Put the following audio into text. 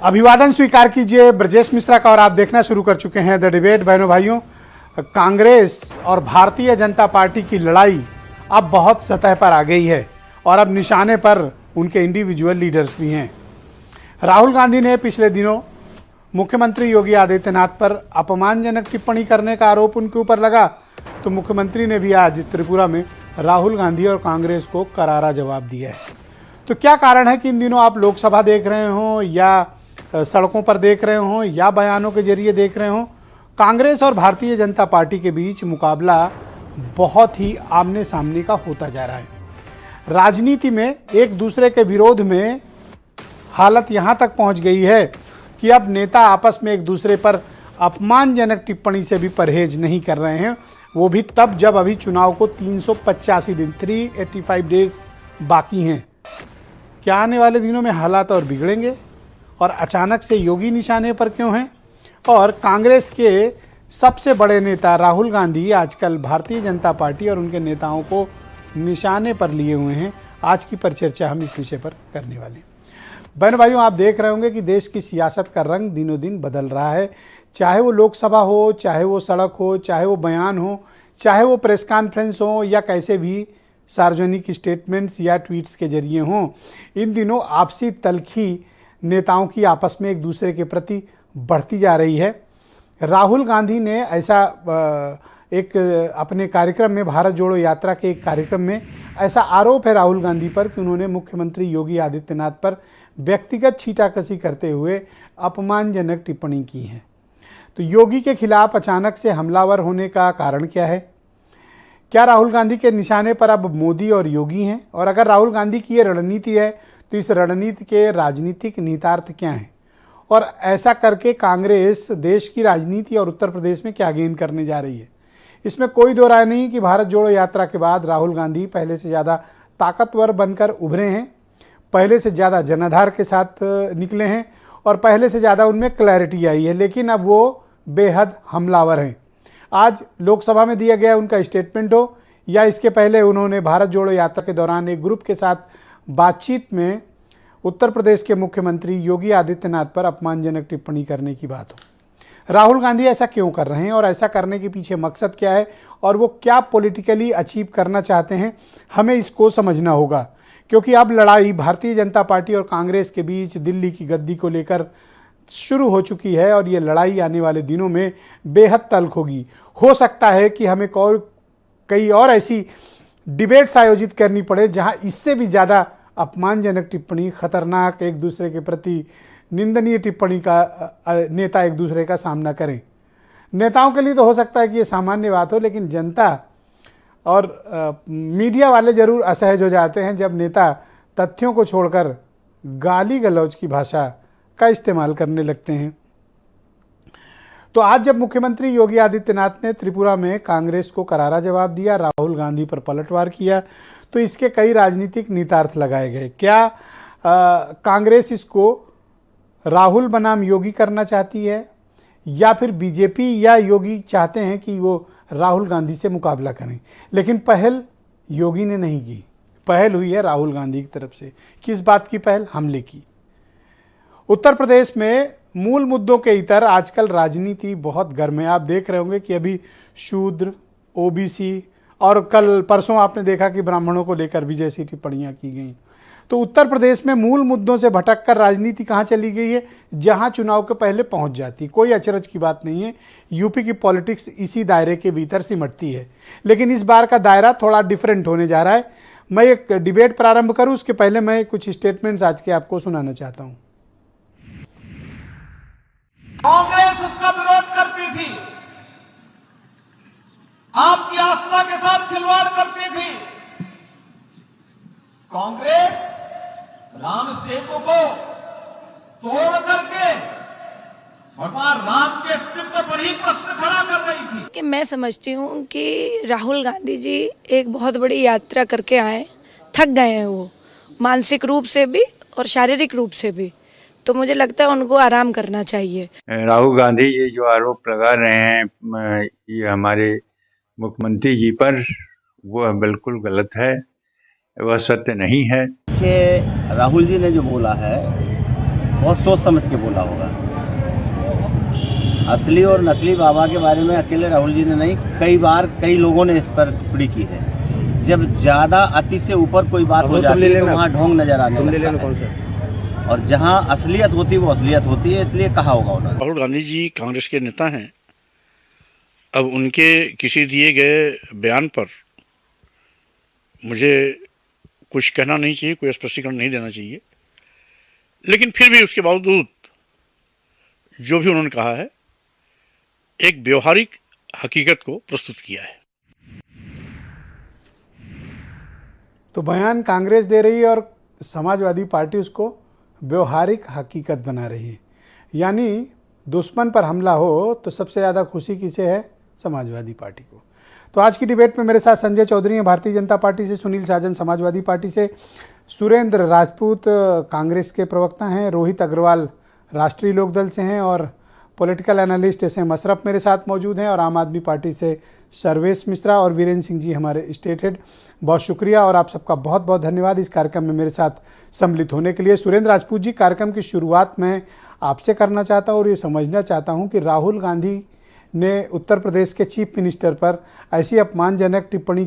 अभिवादन स्वीकार कीजिए ब्रजेश मिश्रा का और आप देखना शुरू कर चुके हैं द डिबेट। बहनों भाइयों, कांग्रेस और भारतीय जनता पार्टी की लड़ाई अब बहुत सतह पर आ गई है और अब निशाने पर उनके इंडिविजुअल लीडर्स भी हैं। राहुल गांधी ने पिछले दिनों मुख्यमंत्री योगी आदित्यनाथ पर अपमानजनक टिप्पणी करने का आरोप उनके ऊपर लगा, तो मुख्यमंत्री ने भी आज त्रिपुरा में राहुल गांधी और कांग्रेस को करारा जवाब दिया है। तो क्या कारण है कि इन दिनों आप लोकसभा देख रहे हों या सड़कों पर देख रहे हों या बयानों के जरिए देख रहे हों, कांग्रेस और भारतीय जनता पार्टी के बीच मुकाबला बहुत ही आमने सामने का होता जा रहा है। राजनीति में एक दूसरे के विरोध में हालत यहाँ तक पहुँच गई है कि अब नेता आपस में एक दूसरे पर अपमानजनक टिप्पणी से भी परहेज नहीं कर रहे हैं, वो भी तब जब अभी चुनाव को 385 दिन 385 डेज बाकी हैं। क्या आने वाले दिनों में हालात और बिगड़ेंगे और अचानक से योगी निशाने पर क्यों हैं? और कांग्रेस के सबसे बड़े नेता राहुल गांधी आजकल भारतीय जनता पार्टी और उनके नेताओं को निशाने पर लिए हुए हैं। आज की परिचर्चा हम इस विषय पर करने वाले हैं। बहन भाइयों, आप देख रहे होंगे कि देश की सियासत का रंग दिनों दिन बदल रहा है। चाहे वो लोकसभा हो, चाहे वो सड़क हो, चाहे वो बयान हो, चाहे वो प्रेस कॉन्फ्रेंस हो या कैसे भी सार्वजनिक स्टेटमेंट्स या ट्वीट्स के जरिए हों, इन दिनों आपसी तल्खी नेताओं की आपस में एक दूसरे के प्रति बढ़ती जा रही है। राहुल गांधी ने ऐसा एक अपने कार्यक्रम में, भारत जोड़ो यात्रा के एक कार्यक्रम में ऐसा आरोप है राहुल गांधी पर कि उन्होंने मुख्यमंत्री योगी आदित्यनाथ पर व्यक्तिगत छींटाकशी करते हुए अपमानजनक टिप्पणी की है। तो योगी के खिलाफ अचानक से हमलावर होने का कारण क्या है? क्या राहुल गांधी के निशाने पर अब मोदी और योगी हैं? और अगर राहुल गांधी की ये रणनीति है तो इस रणनीति के राजनीतिक निहितार्थ क्या हैं? और ऐसा करके कांग्रेस देश की राजनीति और उत्तर प्रदेश में क्या गेन करने जा रही है? इसमें कोई दो राय नहीं कि भारत जोड़ो यात्रा के बाद राहुल गांधी पहले से ज़्यादा ताकतवर बनकर उभरे हैं, पहले से ज़्यादा जनाधार के साथ निकले हैं और पहले से ज़्यादा उनमें क्लैरिटी आई है, लेकिन अब वो बेहद हमलावर हैं। आज लोकसभा में दिया गया उनका स्टेटमेंट हो या इसके पहले उन्होंने भारत जोड़ो यात्रा के दौरान एक ग्रुप के साथ बातचीत में उत्तर प्रदेश के मुख्यमंत्री योगी आदित्यनाथ पर अपमानजनक टिप्पणी करने की बात हो। राहुल गांधी ऐसा क्यों कर रहे हैं और ऐसा करने के पीछे मकसद क्या है और वो क्या पॉलिटिकली अचीव करना चाहते हैं, हमें इसको समझना होगा। क्योंकि अब लड़ाई भारतीय जनता पार्टी और कांग्रेस के बीच दिल्ली की गद्दी को लेकर शुरू हो चुकी है और ये लड़ाई आने वाले दिनों में बेहद तल्ख होगी। हो सकता है कि हमें कई और ऐसी डिबेट्स आयोजित करनी पड़े जहां इससे भी ज़्यादा अपमानजनक टिप्पणी, खतरनाक, एक दूसरे के प्रति निंदनीय टिप्पणी का नेता एक दूसरे का सामना करें। नेताओं के लिए तो हो सकता है कि ये सामान्य बात हो, लेकिन जनता और मीडिया वाले ज़रूर असहज हो जाते हैं जब नेता तथ्यों को छोड़कर गाली गलौज की भाषा का इस्तेमाल करने लगते हैं। तो आज जब मुख्यमंत्री योगी आदित्यनाथ ने त्रिपुरा में कांग्रेस को करारा जवाब दिया, राहुल गांधी पर पलटवार किया, तो इसके कई राजनीतिक निहितार्थ लगाए गए। क्या कांग्रेस इसको राहुल बनाम योगी करना चाहती है या फिर बीजेपी या योगी चाहते हैं कि वो राहुल गांधी से मुकाबला करें? लेकिन पहल योगी ने नहीं की, पहल हुई है राहुल गांधी की तरफ से। किस बात की पहल? हमले की। उत्तर प्रदेश में मूल मुद्दों के इतर आजकल राजनीति बहुत गर्म है। आप देख रहे होंगे कि अभी शूद्र, ओबीसी और कल परसों आपने देखा कि ब्राह्मणों को लेकर भी जैसी टिप्पणियां की गई। तो उत्तर प्रदेश में मूल मुद्दों से भटककर राजनीति कहां चली गई है? जहां चुनाव के पहले पहुंच जाती। कोई अचरज की बात नहीं है, यूपी की पॉलिटिक्स इसी दायरे के भीतर सिमटती है। लेकिन इस बार का दायरा थोड़ा डिफरेंट होने जा रहा है। मैं एक डिबेट प्रारंभ करूं उसके पहले मैं कुछ स्टेटमेंट्स आज के आपको सुनाना चाहता हूं। कांग्रेस उसका विरोध करती थी, आपकी आस्था के साथ खिलवाड़ करती थी। कांग्रेस राम सेतु को तोड़ करके भगवान राम के अस्तित्व पर ही प्रश्न खड़ा कर रही थी। कि मैं समझती हूँ कि राहुल गांधी जी एक बहुत बड़ी यात्रा करके आए, थक गए हैं वो, मानसिक रूप से भी और शारीरिक रूप से भी। तो मुझे लगता है उनको आराम करना चाहिए। राहुल गांधी ये जो आरोप लगा रहे हैं ये हमारे मुख्यमंत्री जी पर, वो बिल्कुल गलत है, वह सत्य नहीं है। राहुल जी ने जो बोला है बहुत सोच समझ के बोला होगा। असली और नकली बाबा के बारे में अकेले राहुल जी ने नहीं, कई बार कई लोगों ने इस पर टिप्पणी की है। जब ज़्यादा अति से ऊपर कोई बात हो जाती है तो वहाँ ढोंग नजर आने लगता है, और जहाँ असलियत होती है वो असलियत होती है, इसलिए कहा होगा उन्होंने। राहुल गांधी जी कांग्रेस के नेता हैं। अब उनके किसी दिए गए बयान पर मुझे कुछ कहना नहीं चाहिए, कोई स्पष्टीकरण नहीं देना चाहिए, लेकिन फिर भी उसके बावजूद जो भी उन्होंने कहा है एक व्यवहारिक हकीकत को प्रस्तुत किया है। तो बयान कांग्रेस दे रही है और समाजवादी पार्टी उसको व्यवहारिक हकीकत बना रही है। यानी दुश्मन पर हमला हो तो सबसे ज़्यादा खुशी किसे है? समाजवादी पार्टी को। तो आज की डिबेट में मेरे साथ संजय चौधरी हैं भारतीय जनता पार्टी से, सुनील साजन समाजवादी पार्टी से, सुरेंद्र राजपूत कांग्रेस के प्रवक्ता हैं, रोहित अग्रवाल राष्ट्रीय लोकदल से हैं और पॉलिटिकल एनालिस्ट SM अशरफ मेरे साथ मौजूद हैं, और आम आदमी पार्टी से सर्वेश मिश्रा और वीरेंद्र सिंह जी हमारे स्टेट हेड। बहुत शुक्रिया और आप सबका बहुत बहुत धन्यवाद इस कार्यक्रम में मेरे साथ सम्मिलित होने के लिए। सुरेंद्र राजपूत जी, कार्यक्रम की शुरुआत में आपसे करना चाहता हूँ और ये समझना चाहता हूँ कि राहुल गांधी ने उत्तर प्रदेश के चीफ मिनिस्टर पर ऐसी अपमानजनक टिप्पणी